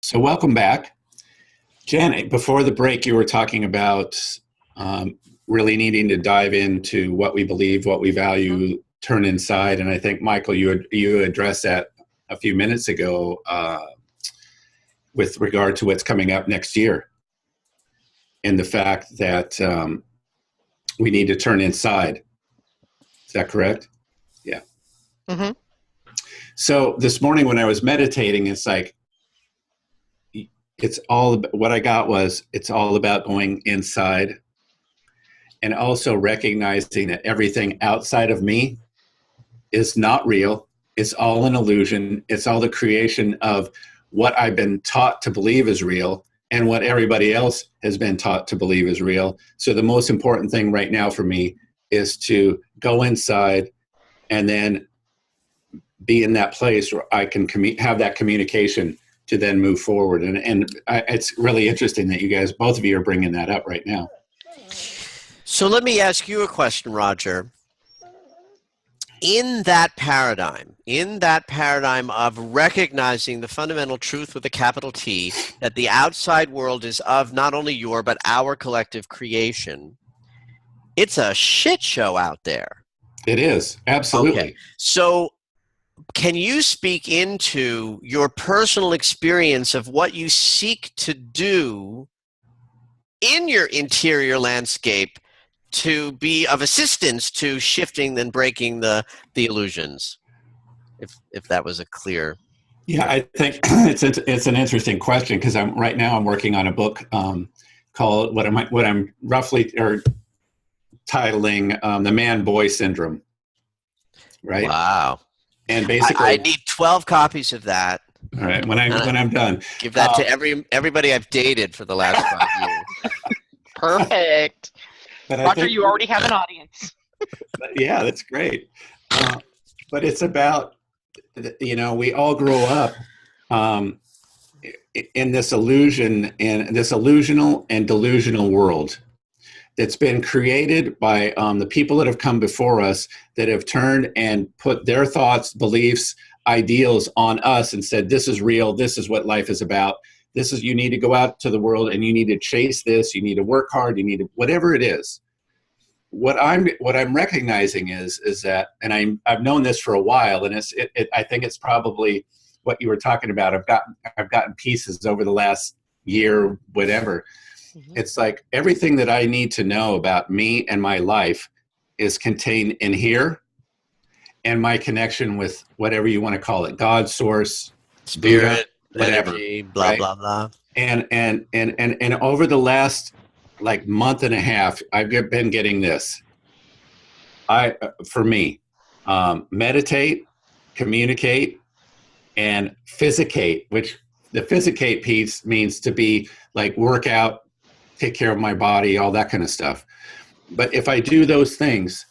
So welcome back. Janet, before the break, you were talking about really needing to dive into what we believe, what we value, turn inside. And I think, Michael, you addressed that a few minutes ago with regard to what's coming up next year and the fact that we need to turn inside. Is that correct? Yeah. Mm-hmm. So this morning when I was meditating, it's like, it's all what I got was it's all about going inside and also recognizing that everything outside of me is not real. It's all an illusion. It's all the creation of what I've been taught to believe is real and what everybody else has been taught to believe is real. So the most important thing right now for me is to go inside and then be in that place where I can have that communication to then move forward. And it's really interesting that you guys, both of you, are bringing that up right now. So let me ask you a question, Roger. In that paradigm of recognizing the fundamental truth with a capital T, that the outside world is of not only your, but our collective creation, it's a shit show out there. It is, absolutely. Okay. So can you speak into your personal experience of what you seek to do in your interior landscape to be of assistance to shifting and breaking the illusions? If that was a clear. Yeah, I think it's an interesting question because I'm working on a book called what I'm roughly titling The Man-Boy Syndrome. Right. Wow. And basically, I need 12 copies of that. All right, when I'm done, give that to everybody I've dated for the last 5 years. Perfect. But Roger, you already have an audience. Yeah, that's great. But it's about, we all grow up in this illusion, in this illusional and delusional world that's been created by the people that have come before us that have turned and put their thoughts, beliefs, ideals on us and said, this is real, this is what life is about, you need to go out to the world and you need to chase this, you need to work hard, you need to, whatever it is. What I'm recognizing is that, and I've known this for a while, and I think it's probably what you were talking about. I've gotten pieces over the last year, whatever. It's like everything that I need to know about me and my life is contained in here, and my connection with whatever you want to call it, God, source, spirit, Buddha, whatever, energy, blah, right? blah, blah. And over the last month and a half, I've been getting this. For me, meditate, communicate, and physicate, which the physicate piece means to be like work out, take care of my body, all that kind of stuff. But if I do those things,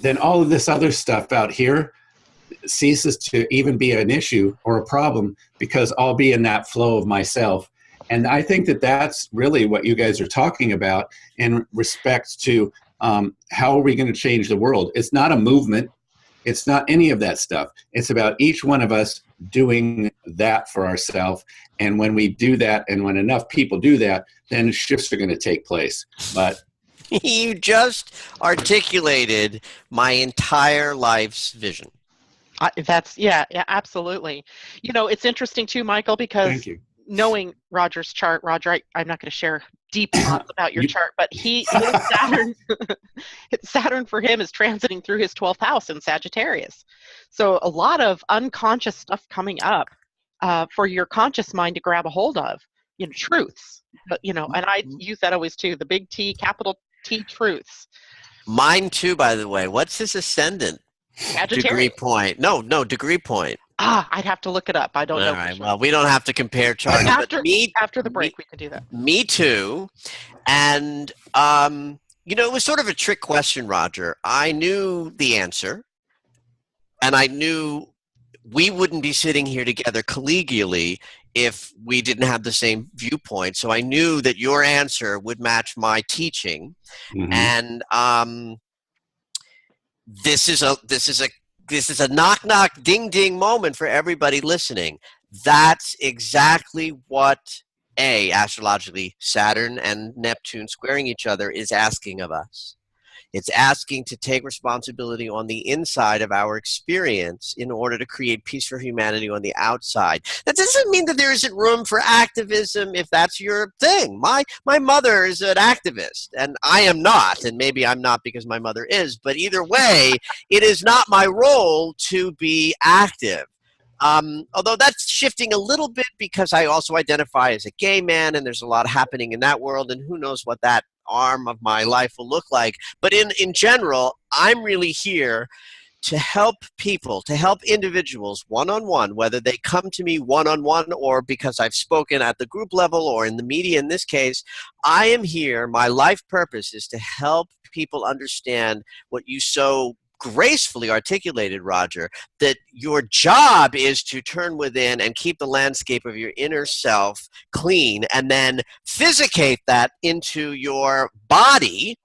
then all of this other stuff out here ceases to even be an issue or a problem because I'll be in that flow of myself. And I think that that's really what you guys are talking about in respect to how are we going to change the world? It's not a movement. It's not any of that stuff. It's about each one of us doing that for ourselves. And when we do that, and when enough people do that, then shifts are going to take place. But you just articulated my entire life's vision. Yeah, absolutely. It's interesting too, Michael, because thank you. Knowing Roger's chart, Roger, I'm not going to share deep thoughts about your chart, but his Saturn, Saturn for him is transiting through his 12th house in Sagittarius. So a lot of unconscious stuff coming up for your conscious mind to grab a hold of, truths. But, and I use that always too, the big T, capital T, truths. Mine too, by the way. What's his ascendant? Sagittarius. Degree point. No, degree point. I'd have to look it up. I don't know. All right. Well, we don't have to compare charts. After the break, we can do that. Me too. And, it was sort of a trick question, Roger. I knew the answer, and I knew we wouldn't be sitting here together collegially if we didn't have the same viewpoint. So I knew that your answer would match my teaching. Mm-hmm. And this is a knock knock ding ding moment for everybody listening. That's exactly what astrologically, Saturn and Neptune squaring each other is asking of us. It's asking to take responsibility on the inside of our experience in order to create peace for humanity on the outside. That doesn't mean that there isn't room for activism if that's your thing. My mother is an activist, and I am not, and maybe I'm not because my mother is, but either way, it is not my role to be active. Although that's shifting a little bit because I also identify as a gay man, and there's a lot happening in that world, and who knows what that arm of my life will look like. But in general, I'm really here to help people, to help individuals one-on-one, whether they come to me one-on-one or because I've spoken at the group level or in the media in this case. I am here. My life purpose is to help people understand what you so gracefully articulated, Roger, that your job is to turn within and keep the landscape of your inner self clean and then physicate that into your body,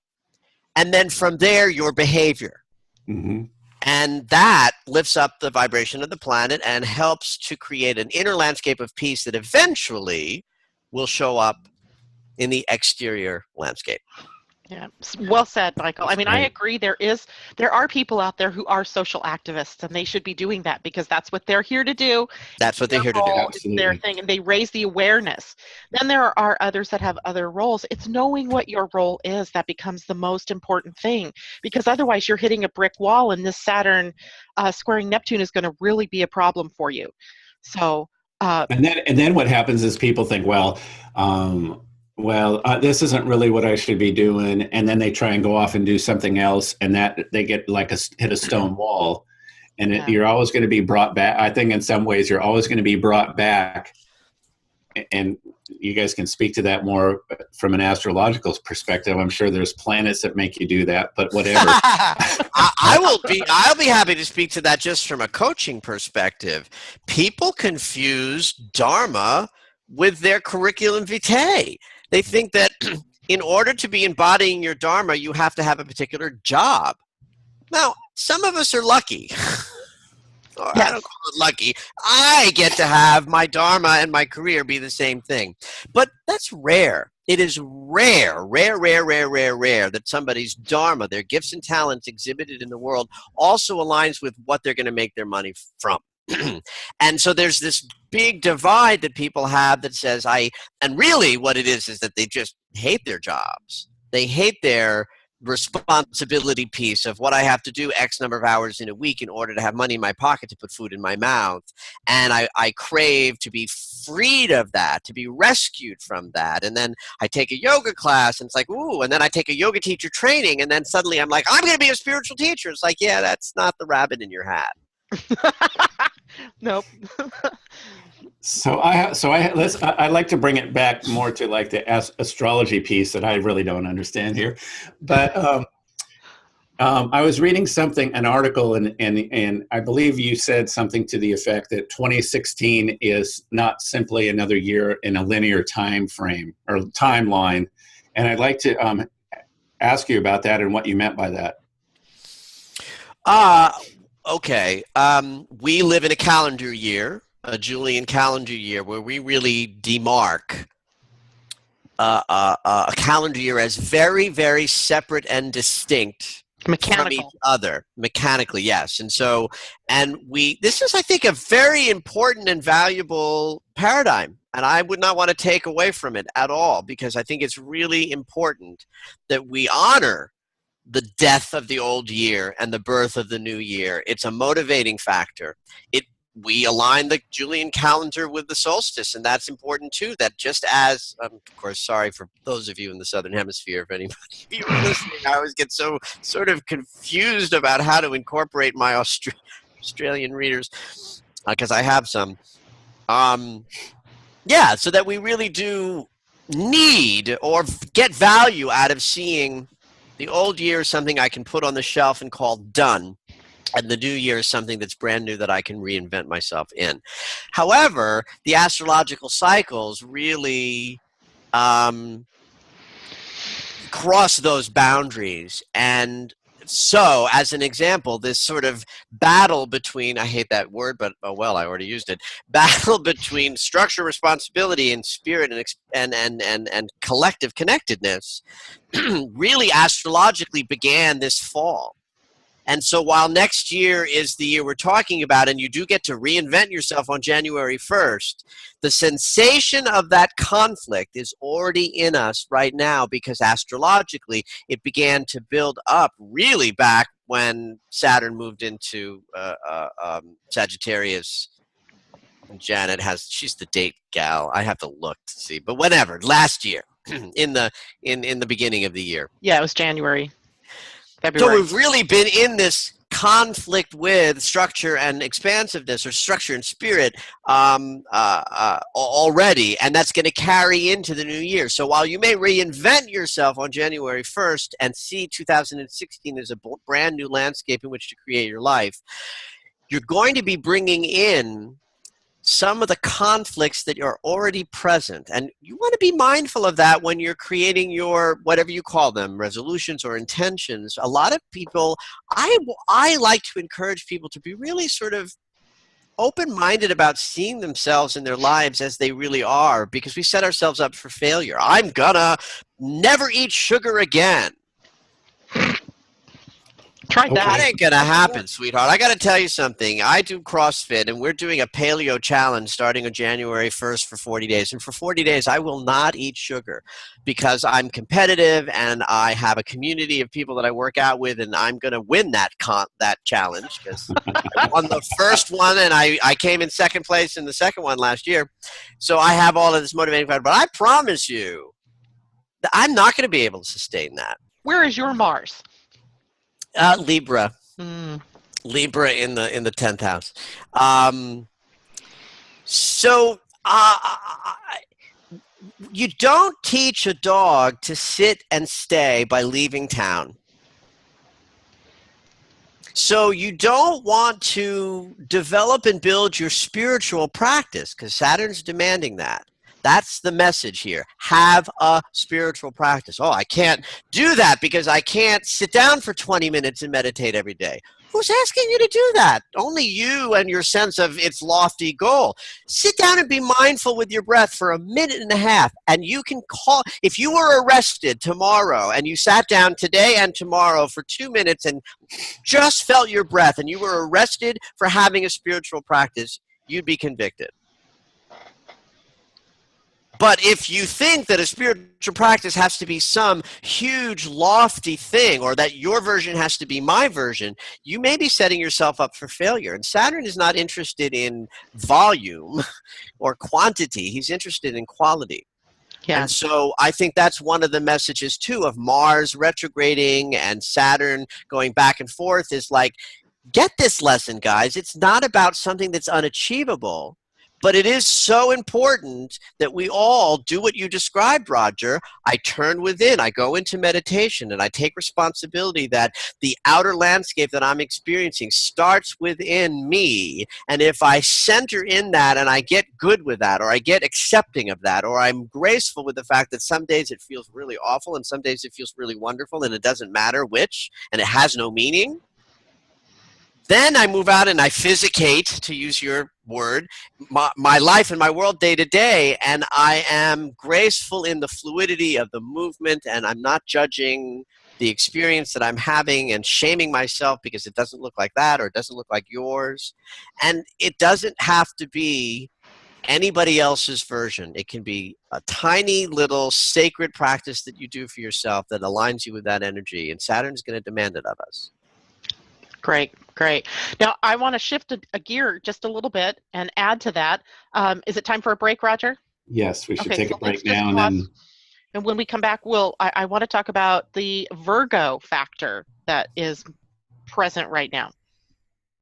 and then from there your behavior. Mm-hmm. And that lifts up the vibration of the planet and helps to create an inner landscape of peace that eventually will show up in the exterior landscape. Yeah, well said, Michael. I mean, I Right. agree. There are people out there who are social activists, and they should be doing that because that's what they're here to do. That's what they're Their here to do. role, it's their Absolutely. thing, and they raise the awareness. Then there are others that have other roles. It's knowing what your role is that becomes the most important thing, because otherwise you're hitting a brick wall, and this Saturn squaring Neptune is going to really be a problem for you. So, And then what happens is people think, this isn't really what I should be doing, and then they try and go off and do something else, and that they get like hit a stone wall, and yeah. you're always going to be brought back. I think in some ways you're always going to be brought back, and you guys can speak to that more from an astrological perspective. I'm sure there's planets that make you do that, but whatever. I'll be happy to speak to that just from a coaching perspective. People confuse Dharma with their curriculum vitae. They think that in order to be embodying your Dharma, you have to have a particular job. Now, some of us are lucky. Or Yes. I don't call it lucky. I get to have my Dharma and my career be the same thing. But that's rare. It is rare that somebody's Dharma, their gifts and talents exhibited in the world, also aligns with what they're going to make their money from. And so there's this big divide that people have that says, and really what it is that they just hate their jobs. They hate their responsibility piece of what I have to do X number of hours in a week in order to have money in my pocket to put food in my mouth. And I crave to be freed of that, to be rescued from that. And then I take a yoga class and it's like, ooh, and then I take a yoga teacher training and then suddenly I'm like, I'm going to be a spiritual teacher. It's like, yeah, that's not the rabbit in your hat. Nope. I'd like to bring it back more to like the astrology piece that I really don't understand here, but I was reading an article, and I believe you said something to the effect that 2016 is not simply another year in a linear time frame or timeline, and I'd like to ask you about that and what you meant by that. Okay. We live in a calendar year, a Julian calendar year, where we really demark a calendar year as very, very separate and distinct from each other. Mechanically, yes. And so, this is, I think, a very important and valuable paradigm. And I would not want to take away from it at all, because I think it's really important that we honor the death of the old year and the birth of the new year. It's a motivating factor. We align the Julian calendar with the solstice, and that's important too. That just as, of course, sorry for those of you in the Southern Hemisphere, if anybody of you are listening, I always get so sort of confused about how to incorporate my Australian readers, because I have some. Yeah, so that we really do need or get value out of seeing the old year is something I can put on the shelf and call done. And the new year is something that's brand new that I can reinvent myself in. However, the astrological cycles really cross those boundaries. And So, as an example, this sort of battle between, I hate that word, but oh well, I already used it, battle between structure, responsibility, and spirit and collective connectedness really astrologically began this fall. And so while next year is the year we're talking about, and you do get to reinvent yourself on January 1st, the sensation of that conflict is already in us right now, because astrologically it began to build up really back when Saturn moved into Sagittarius. Janet she's the date gal. I have to look to see, but whatever. Last year, in the beginning of the year. Yeah, it was January, So February. we've really been in this conflict with structure and expansiveness, or structure and spirit, already, and that's going to carry into the new year. So while you may reinvent yourself on January 1st and see 2016 as a brand new landscape in which to create your life, you're going to be bringing in some of the conflicts that are already present. And you want to be mindful of that when you're creating your, whatever you call them, resolutions or intentions. A lot of people, I like to encourage people to be really sort of open-minded about seeing themselves in their lives as they really are, because we set ourselves up for failure. I'm gonna never eat sugar again. Tried That that. ain't gonna happen, sweetheart. I gotta tell you something. I do CrossFit, and we're doing a paleo challenge starting on January 1st for 40 days. And for 40 days, I will not eat sugar, because I'm competitive and I have a community of people that I work out with, and I'm gonna win that challenge, because I won the first one and I came in second place in the second one last year. So I have all of this motivating factor. But I promise you that I'm not gonna be able to sustain that. Where is your Mars? Libra. Mm. Libra in the 10th house. So you don't teach a dog to sit and stay by leaving town. So you don't want to develop and build your spiritual practice, because Saturn's demanding that. That's the message here. Have a spiritual practice. Oh, I can't do that because I can't sit down for 20 minutes and meditate every day. Who's asking you to do that? Only you and your sense of its lofty goal. Sit down and be mindful with your breath for a minute and a half, and you can call. If you were arrested tomorrow and you sat down today and tomorrow for 2 minutes and just felt your breath, and you were arrested for having a spiritual practice, you'd be convicted. But if you think that a spiritual practice has to be some huge, lofty thing, or that your version has to be my version, you may be setting yourself up for failure. And Saturn is not interested in volume or quantity. He's interested in quality. Yeah. And so I think that's one of the messages, too, of Mars retrograding and Saturn going back and forth, is like, get this lesson, guys. It's not about something that's unachievable. But it is so important that we all do what you described, Roger. I turn within, I go into meditation, and I take responsibility that the outer landscape that I'm experiencing starts within me. And if I center in that and I get good with that, or I get accepting of that, or I'm graceful with the fact that some days it feels really awful and some days it feels really wonderful, and it doesn't matter which, and it has no meaning, then I move out and I physicate, to use your word, my life and my world day to day, and I am graceful in the fluidity of the movement, and I'm not judging the experience that I'm having and shaming myself because it doesn't look like that or it doesn't look like yours. And it doesn't have to be anybody else's version. It can be a tiny little sacred practice that you do for yourself that aligns you with that energy, and Saturn's going to demand it of us. Great, great. Now, I want to shift a gear just a little bit and add to that. Is it time for a break, Roger? Yes, we should Okay, take so a break let's just now and pause. then. And when we come back, I want to talk about the Virgo factor that is present right now.